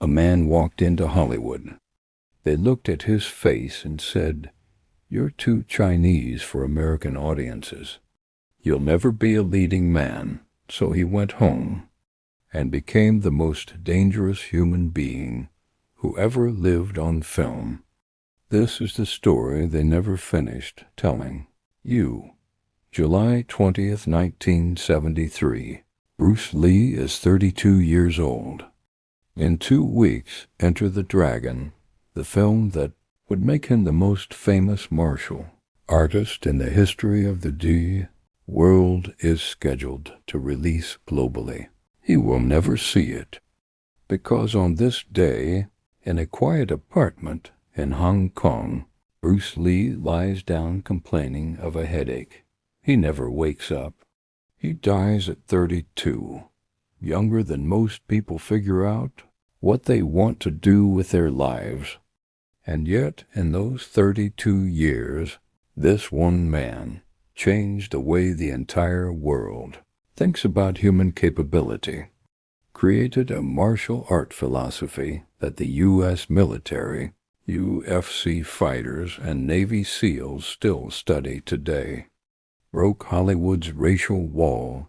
A man walked into Hollywood. They looked at his face and said, "You're too Chinese for American audiences. You'll never be a leading man." So he went home and became the most dangerous human being who ever lived on film. This is the story they never finished telling you. July 20th, 1973. Bruce Lee is 32 years old. In 2 weeks, Enter the Dragon, the film that would make him the most famous martial artist in the history of the world, is scheduled to release globally. He will never see it, because on this day, in a quiet apartment in Hong Kong, Bruce Lee lies down complaining of a headache. He never wakes up. He dies at 32, younger than most people figure out what they want to do with their lives. And yet, in those 32 years, this one man changed the way the entire world thinks about human capability, created a martial art philosophy that the U.S. military, UFC fighters, and Navy SEALs still study today, broke Hollywood's racial wall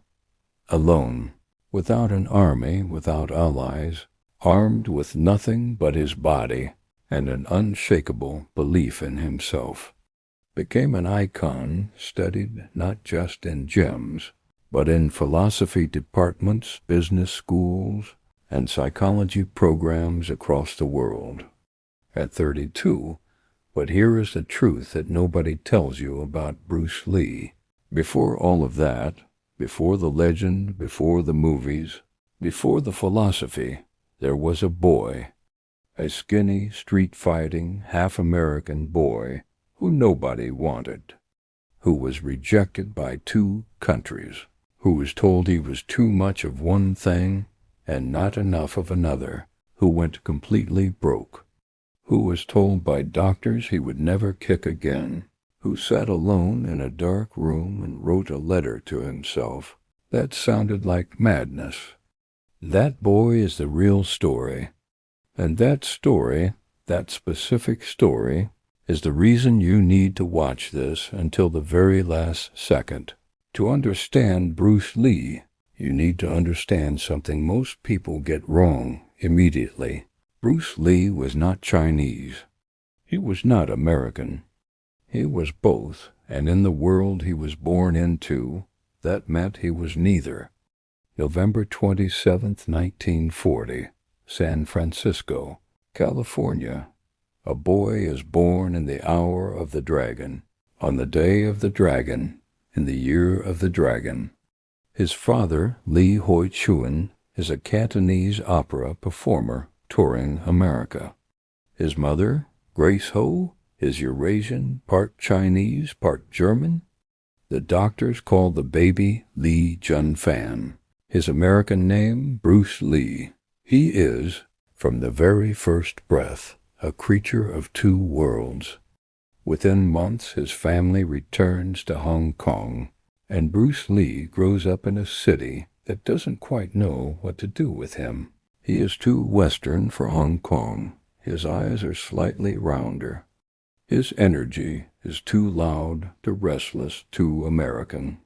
alone, without an army, without allies, armed with nothing but his body and an unshakable belief in himself. Became an icon studied not just in gyms, but in philosophy departments, business schools, and psychology programs across the world. At 32, but here is the truth that nobody tells you about Bruce Lee. Before all of that, before the legend, before the movies, before the philosophy, there was a boy, a skinny, street-fighting, half-American boy who nobody wanted, who was rejected by 2 countries, who was told he was too much of one thing and not enough of another, who went completely broke, who was told by doctors he would never kick again, who sat alone in a dark room and wrote a letter to himself that sounded like madness. That boy is the real story, and that story, that specific story, is the reason you need to watch this until the very last second. To understand Bruce Lee, you need to understand something most people get wrong immediately. Bruce Lee was not Chinese. He was not American. He was both, and in the world he was born into, that meant he was neither. November 27th, 1940, San Francisco, California. A boy is born in the hour of the dragon, on the day of the dragon, in the year of the dragon. His father, Lee Hoi Chuen, is a Cantonese opera performer touring America. His mother, Grace Ho, is Eurasian, part Chinese, part German. The doctors call the baby Lee Jun-fan. His American name, Bruce Lee. He is, from the very first breath, a creature of 2 worlds. Within months, his family returns to Hong Kong, and Bruce Lee grows up in a city that doesn't quite know what to do with him. He is too Western for Hong Kong. His eyes are slightly rounder. His energy is too loud, too restless, too American.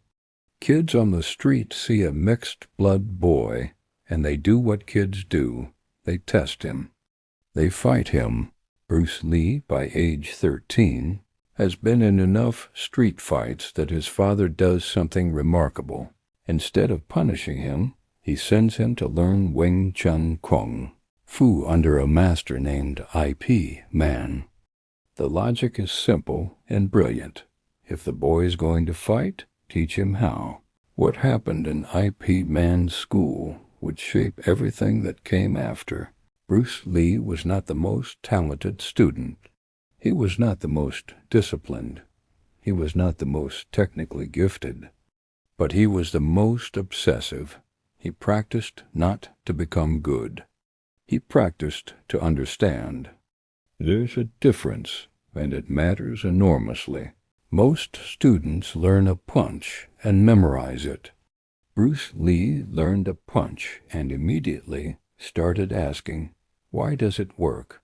Kids on the street see a mixed-blood boy, and they do what kids do. They test him. They fight him. Bruce Lee, by age 13, has been in enough street fights that his father does something remarkable. Instead of punishing him, he sends him to learn Wing Chun Kung Fu under a master named IP Man. The logic is simple and brilliant. If the boy is going to fight, teach him how. What happened in IP Man's school would shape everything that came after. Bruce Lee was not the most talented student. He was not the most disciplined. He was not the most technically gifted. But he was the most obsessive. He practiced not to become good. He practiced to understand. There's a difference, and it matters enormously. Most students learn a punch and memorize it. Bruce Lee learned a punch and immediately started asking, Why does it work?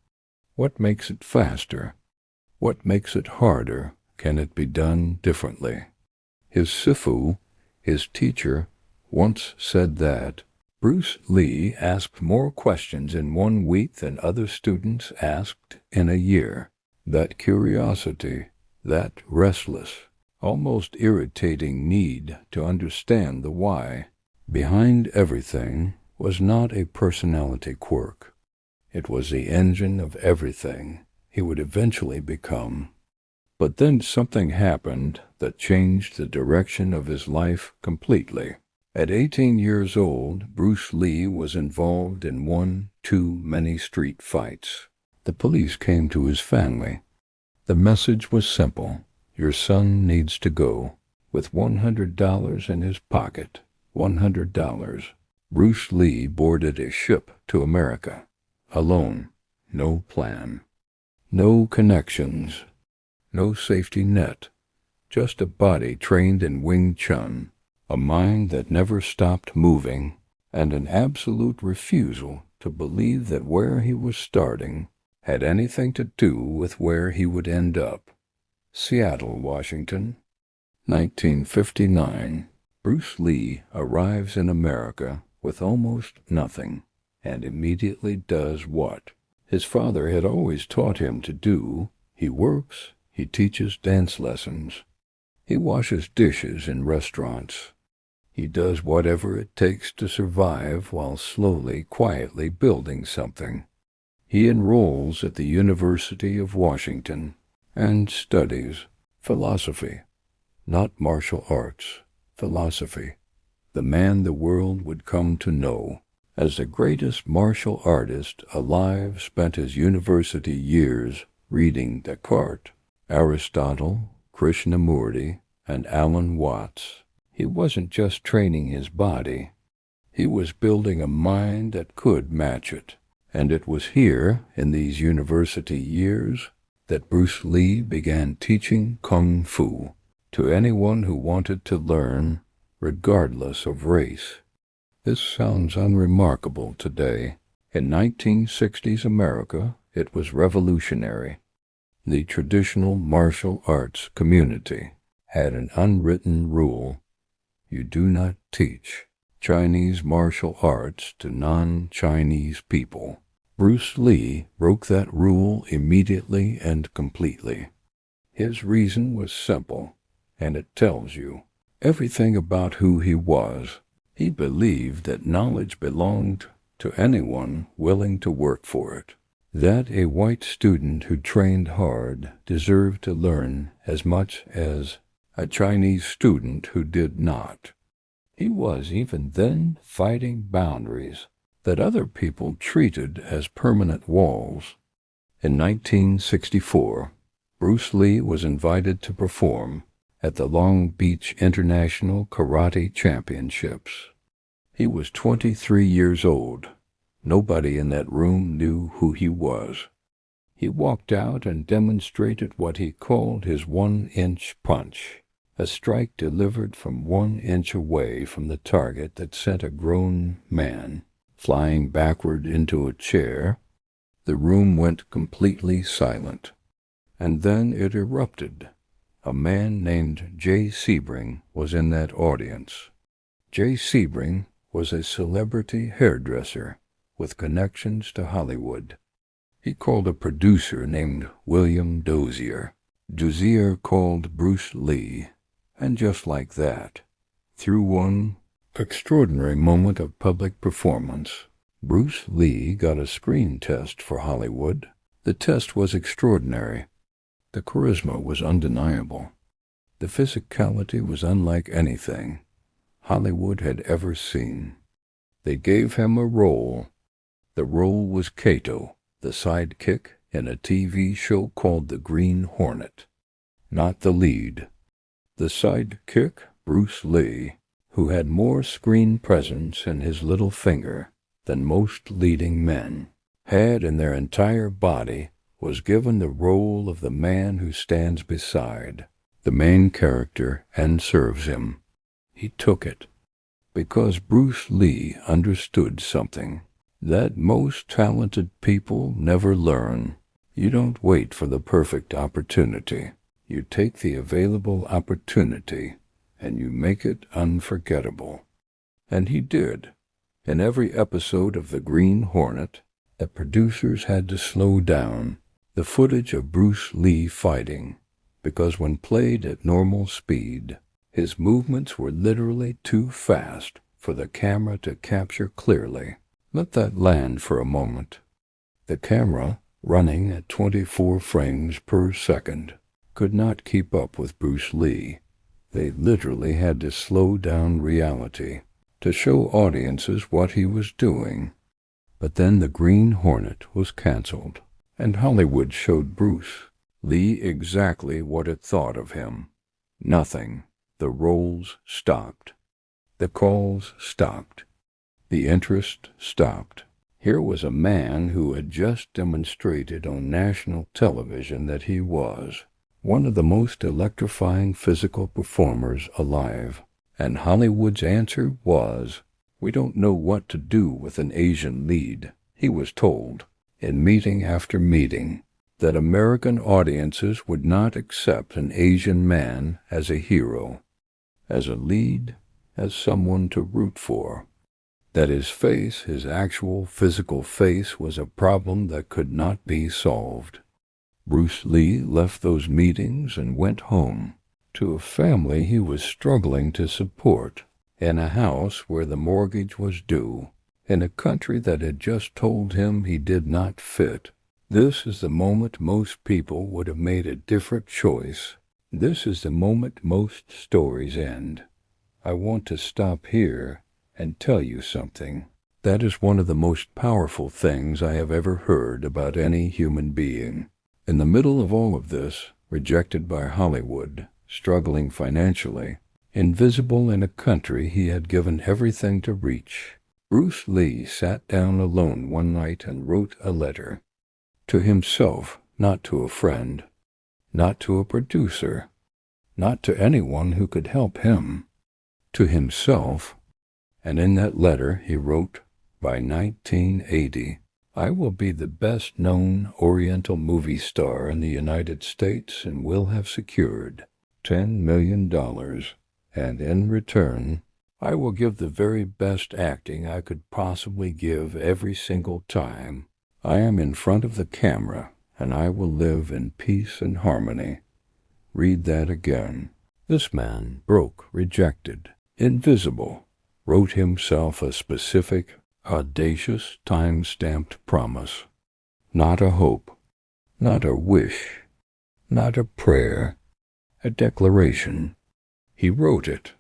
What makes it faster? What makes it harder? Can it be done differently? His sifu, his teacher, once said that Bruce Lee asked more questions in 1 week than other students asked in a year. That curiosity, that restless, almost irritating need to understand the why behind everything was not a personality quirk. It was the engine of everything he would eventually become. But then something happened that changed the direction of his life completely. At 18 years old, Bruce Lee was involved in one too many street fights. The police came to his family. The message was simple. Your son needs to go. With $100 in his pocket, $100, Bruce Lee boarded a ship to America. Alone, no plan, no connections, no safety net, just a body trained in Wing Chun, a mind that never stopped moving, and an absolute refusal to believe that where he was starting had anything to do with where he would end up. Seattle, Washington, 1959. Bruce Lee arrives in America with almost nothing, and immediately does what his father had always taught him to do. He works, he teaches dance lessons, he washes dishes in restaurants. He does whatever it takes to survive while slowly, quietly building something. He enrolls at the University of Washington and studies philosophy, not martial arts, philosophy, the man the world would come to know as the greatest martial artist alive. Spent his university years reading Descartes, Aristotle, Krishnamurti, and Alan Watts. He wasn't just training his body, he was building a mind that could match it. And it was here, in these university years, that Bruce Lee began teaching Kung Fu to anyone who wanted to learn, regardless of race. This sounds unremarkable today. In 1960s America, it was revolutionary. The traditional martial arts community had an unwritten rule. You do not teach Chinese martial arts to non-Chinese people. Bruce Lee broke that rule immediately and completely. His reason was simple, and it tells you everything about who he was. He believed that knowledge belonged to anyone willing to work for it, that a white student who trained hard deserved to learn as much as a Chinese student who did not. He was even then fighting boundaries that other people treated as permanent walls. In 1964, Bruce Lee was invited to perform at the Long Beach International Karate Championships. He was 23 years old. Nobody in that room knew who he was. He walked out and demonstrated what he called his 1-inch punch, a strike delivered from 1 inch away from the target that sent a grown man flying backward into a chair. The room went completely silent, and then it erupted. A man named Jay Sebring was in that audience. Jay Sebring was a celebrity hairdresser with connections to Hollywood. He called a producer named William Dozier. Dozier called Bruce Lee, and just like that, through one extraordinary moment of public performance, Bruce Lee got a screen test for Hollywood. The test was extraordinary. The charisma was undeniable. The physicality was unlike anything Hollywood had ever seen. They gave him a role. The role was Kato, the sidekick in a TV show called The Green Hornet. Not the lead. The sidekick, Bruce Lee, who had more screen presence in his little finger than most leading men, had in their entire body, was given the role of the man who stands beside the main character and serves him. He took it because Bruce Lee understood something. that most talented people never learn. You don't wait for the perfect opportunity. You take the available opportunity and you make it unforgettable. And he did. In every episode of The Green Hornet, the producers had to slow down the footage of Bruce Lee fighting, because when played at normal speed, his movements were literally too fast for the camera to capture clearly. Let that land for a moment. The camera, running at 24 frames per second, could not keep up with Bruce Lee. They literally had to slow down reality to show audiences what he was doing. But then The Green Hornet was canceled, and Hollywood showed Bruce Lee exactly what it thought of him. Nothing. The roles stopped. The calls stopped. The interest stopped. Here was a man who had just demonstrated on national television that he was one of the most electrifying physical performers alive. And Hollywood's answer was, "We don't know what to do with an Asian lead." He was told, in meeting after meeting, that American audiences would not accept an Asian man as a hero, as a lead, as someone to root for. That his face, his actual physical face, was a problem that could not be solved. Bruce Lee left those meetings and went home to a family he was struggling to support, in a house where the mortgage was due, in a country that had just told him he did not fit. This is the moment most people would have made a different choice. This is the moment most stories end. I want to stop here and tell you something. That is one of the most powerful things I have ever heard about any human being. In the middle of all of this, rejected by Hollywood, struggling financially, invisible in a country he had given everything to reach, Bruce Lee sat down alone one night and wrote a letter. To himself, not to a friend, not to a producer, not to anyone who could help him. To himself. And in that letter he wrote, "By 1980, I will be the best-known Oriental movie star in the United States and will have secured $10 million, and in return, I will give the very best acting I could possibly give every single time I am in front of the camera, and I will live in peace and harmony." Read that again. This man, broke, rejected, invisible, wrote himself a specific, audacious, time-stamped promise. Not a hope, not a wish, not a prayer, a declaration. He wrote it.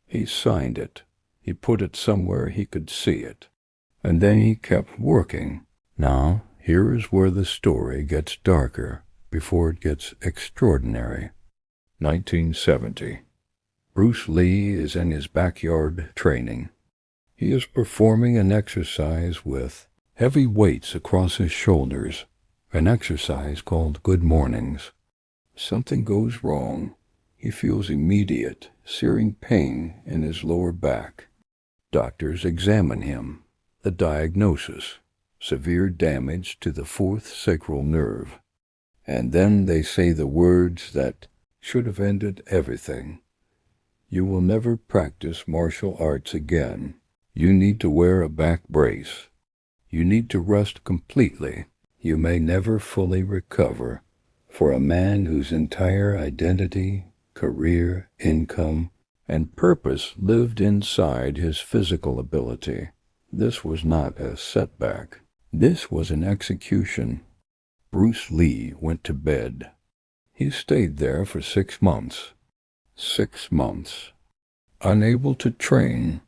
He signed it. He put it somewhere he could see it. And then he kept working. Now, here is where the story gets darker before it gets extraordinary. 1970. Bruce Lee is in his backyard training. He is performing an exercise with heavy weights across his shoulders, an exercise called Good Mornings. Something goes wrong. He feels immediate, searing pain in his lower back. Doctors examine him. The diagnosis: severe damage to the fourth sacral nerve. And then they say the words that should have ended everything. You will never practice martial arts again. You need to wear a back brace. You need to rest completely. You may never fully recover. For a man whose entire identity, career, income, and purpose lived inside his physical ability, this was not a setback. This was an execution. Bruce Lee went to bed. He stayed there for 6 months. 6 months. Unable to train,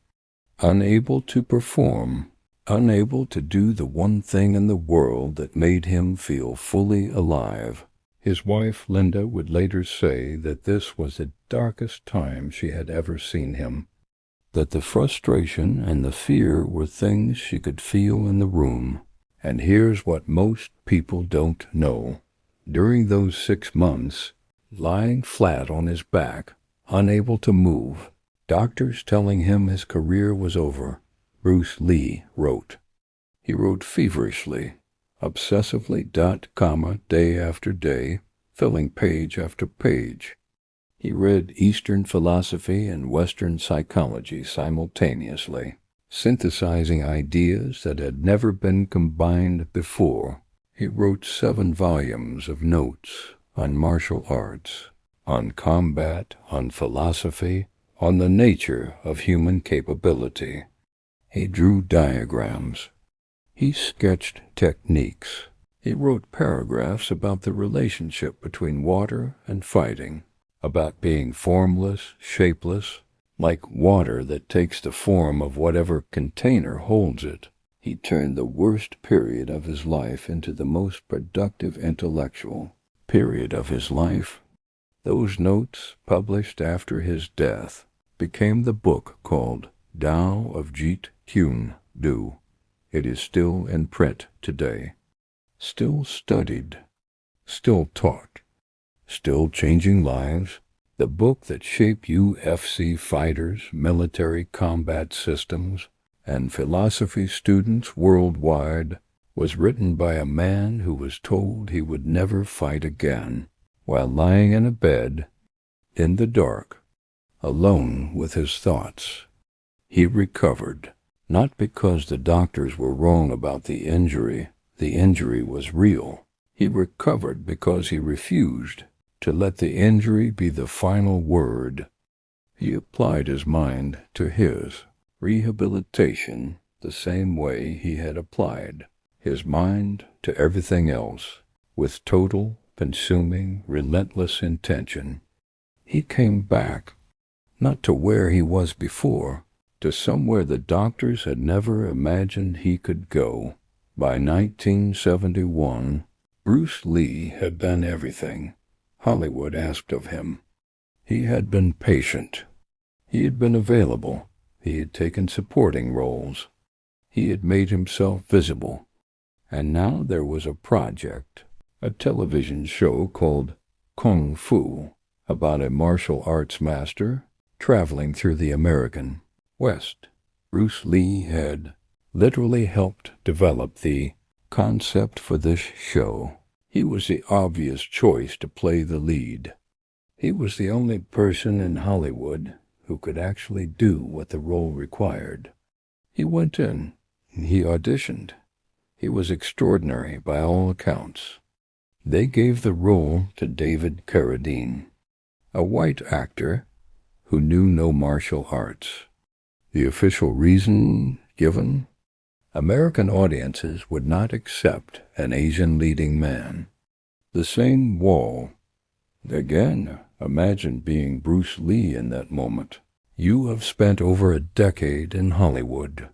unable to perform, unable to do the one thing in the world that made him feel fully alive. His wife, Linda, would later say that this was the darkest time she had ever seen him, that the frustration and the fear were things she could feel in the room. And here's what most people don't know. During those 6 months, lying flat on his back, unable to move, doctors telling him his career was over, Bruce Lee wrote. He wrote feverishly, obsessively, comma, day after day, filling page after page. He read Eastern philosophy and Western psychology simultaneously, synthesizing ideas that had never been combined before. He wrote 7 volumes of notes on martial arts, on combat, on philosophy, on the nature of human capability. He drew diagrams. He sketched techniques. He wrote paragraphs about the relationship between water and fighting, about being formless, shapeless, like water that takes the form of whatever container holds it. He turned the worst period of his life into the most productive intellectual period of his life. Those notes, published after his death, became the book called Tao of Jeet Kune Do. It is still in print today, still studied, still taught, still changing lives. The book that shaped UFC fighters, military combat systems, and philosophy students worldwide was written by a man who was told he would never fight again, while lying in a bed, in the dark, alone with his thoughts. He recovered, not because the doctors were wrong about the injury was real. He recovered because he refused to let the injury be the final word. He applied his mind to his rehabilitation the same way he had applied his mind to everything else, with total, consuming, relentless intention. He came back, not to where he was before, to somewhere the doctors had never imagined he could go. By 1971, Bruce Lee had done everything Hollywood asked of him. He had been patient. He had been available. He had taken supporting roles. He had made himself visible. And now there was a project, a television show called Kung Fu, about a martial arts master traveling through the American West. Bruce Lee had literally helped develop the concept for this show. He was the obvious choice to play the lead. He was the only person in Hollywood who could actually do what the role required. He went in. He auditioned. He was extraordinary by all accounts. They gave the role to David Carradine, a white actor who knew no martial arts. The official reason given? American audiences would not accept an Asian leading man. The same wall. Again, imagine being Bruce Lee in that moment. You have spent over a decade in Hollywood.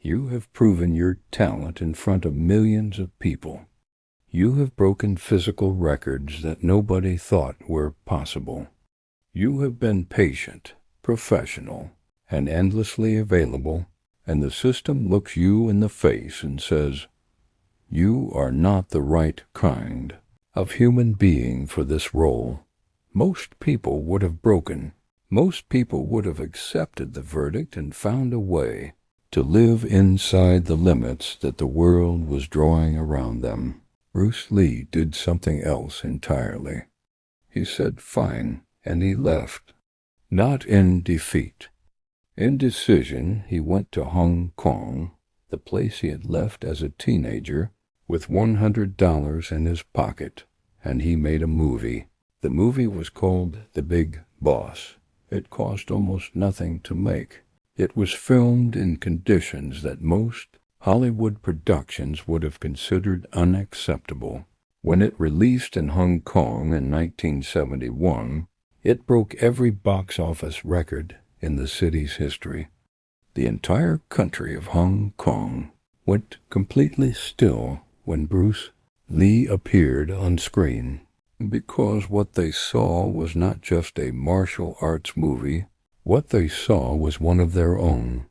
You have proven your talent in front of millions of people. You have broken physical records that nobody thought were possible. You have been patient, professional, and endlessly available, and the system looks you in the face and says, "You are not the right kind of human being for this role." Most people would have broken. Most people would have accepted the verdict and found a way to live inside the limits that the world was drawing around them. Bruce Lee did something else entirely. He said, "Fine," and he left. Not in defeat. In decision, he went to Hong Kong, the place he had left as a teenager, with $100 in his pocket, and he made a movie. The movie was called The Big Boss. It cost almost nothing to make. It was filmed in conditions that most Hollywood productions would have considered unacceptable. When it released in Hong Kong in 1971, it broke every box office record in the city's history. The entire country of Hong Kong went completely still when Bruce Lee appeared on screen, because what they saw was not just a martial arts movie. What they saw was one of their own,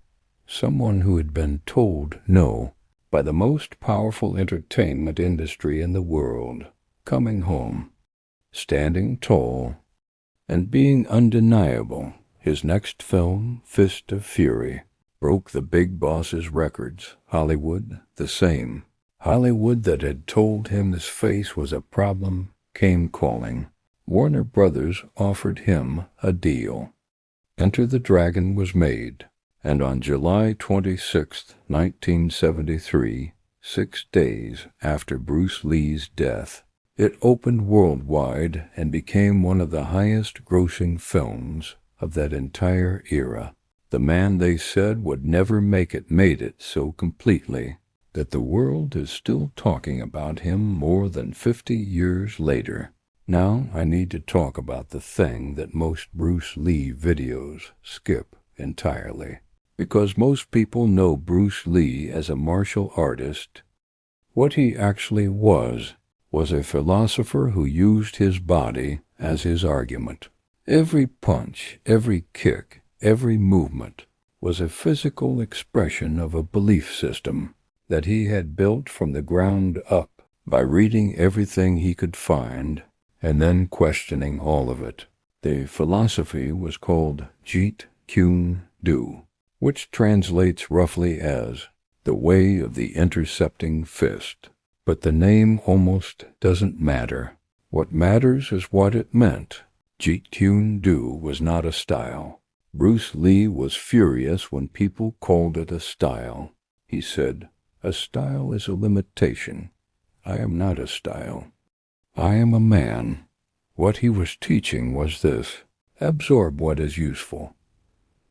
someone who had been told no by the most powerful entertainment industry in the world, coming home, standing tall, and being undeniable. His next film, Fist of Fury, broke the big boss's records. Hollywood, the same. Hollywood that had told him his face was a problem came calling. Warner Brothers offered him a deal. Enter the Dragon was made, and on July 26, 1973, 6 days after Bruce Lee's death, it opened worldwide and became one of the highest-grossing films of that entire era. The man they said would never make it made it so completely that the world is still talking about him more than 50 years later. Now I need to talk about the thing that most Bruce Lee videos skip entirely, because most people know Bruce Lee as a martial artist. What he actually was a philosopher who used his body as his argument. Every punch, every kick, every movement was a physical expression of a belief system that he had built from the ground up by reading everything he could find and then questioning all of it. The philosophy was called Jeet Kune Do, which translates roughly as the way of the intercepting fist. But the name almost doesn't matter. What matters is what it meant. Jeet Kune Do was not a style. Bruce Lee was furious when people called it a style. He said, "A style is a limitation. I am not a style. I am a man." What he was teaching was this: absorb what is useful,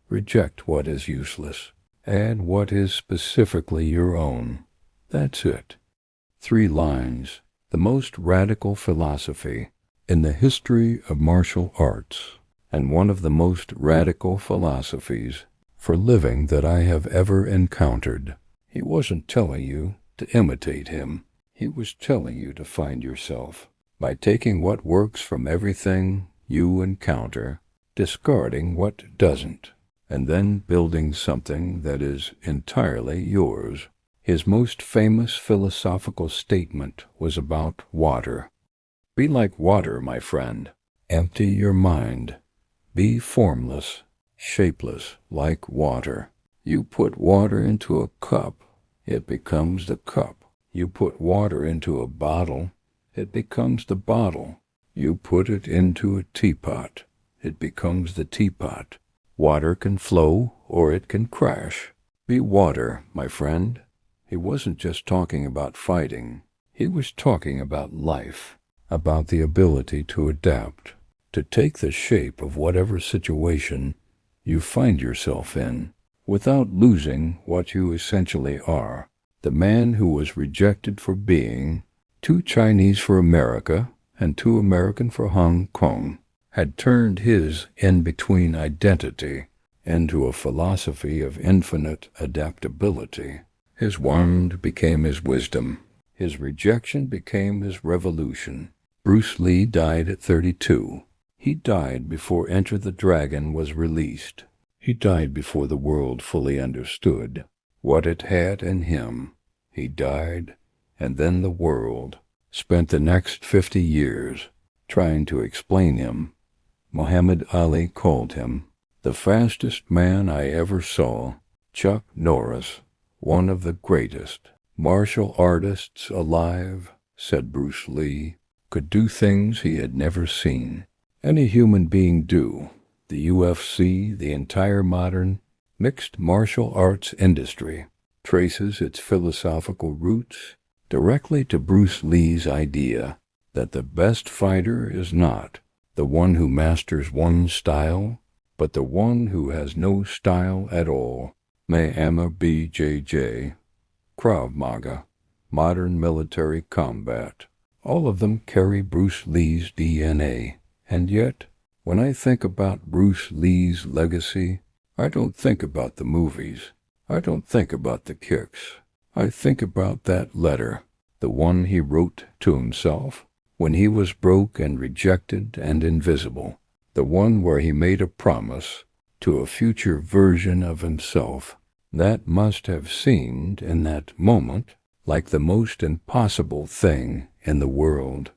reject what is useless, add what is specifically your own. That's it. 3 lines, the most radical philosophy in the history of martial arts, and one of the most radical philosophies for living that I have ever encountered. He wasn't telling you to imitate him. He was telling you to find yourself by taking what works from everything you encounter, discarding what doesn't, and then building something that is entirely yours. His most famous philosophical statement was about water. Be like water, my friend. Empty your mind. Be formless, shapeless, like water. You put water into a cup, it becomes the cup. You put water into a bottle, it becomes the bottle. You put it into a teapot, it becomes the teapot. Water can flow or it can crash. Be water, my friend. He wasn't just talking about fighting. He was talking about life, about the ability to adapt, to take the shape of whatever situation you find yourself in, without losing what you essentially are. The man who was rejected for being too Chinese for America and too American for Hong Kong had turned his in-between identity into a philosophy of infinite adaptability. His wand became his wisdom. His rejection became his revolution. Bruce Lee died at 32. He died before Enter the Dragon was released. He died before the world fully understood what it had in him. He died, and then the world spent the next 50 years trying to explain him. Muhammad Ali called him the fastest man I ever saw. Chuck Norris, one of the greatest martial artists alive, said Bruce Lee, could do things he had never seen any human being do. The UFC, the entire modern mixed martial arts industry, traces its philosophical roots directly to Bruce Lee's idea that the best fighter is not the one who masters one style, but the one who has no style at all. Muhammad BJJ, Krav Maga, modern military combat, all of them carry Bruce Lee's DNA. And yet, when I think about Bruce Lee's legacy, I don't think about the movies. I don't think about the kicks. I think about that letter, the one he wrote to himself when he was broke and rejected and invisible, the one where he made a promise to a future version of himself. That must have seemed, in that moment, like the most impossible thing in the world.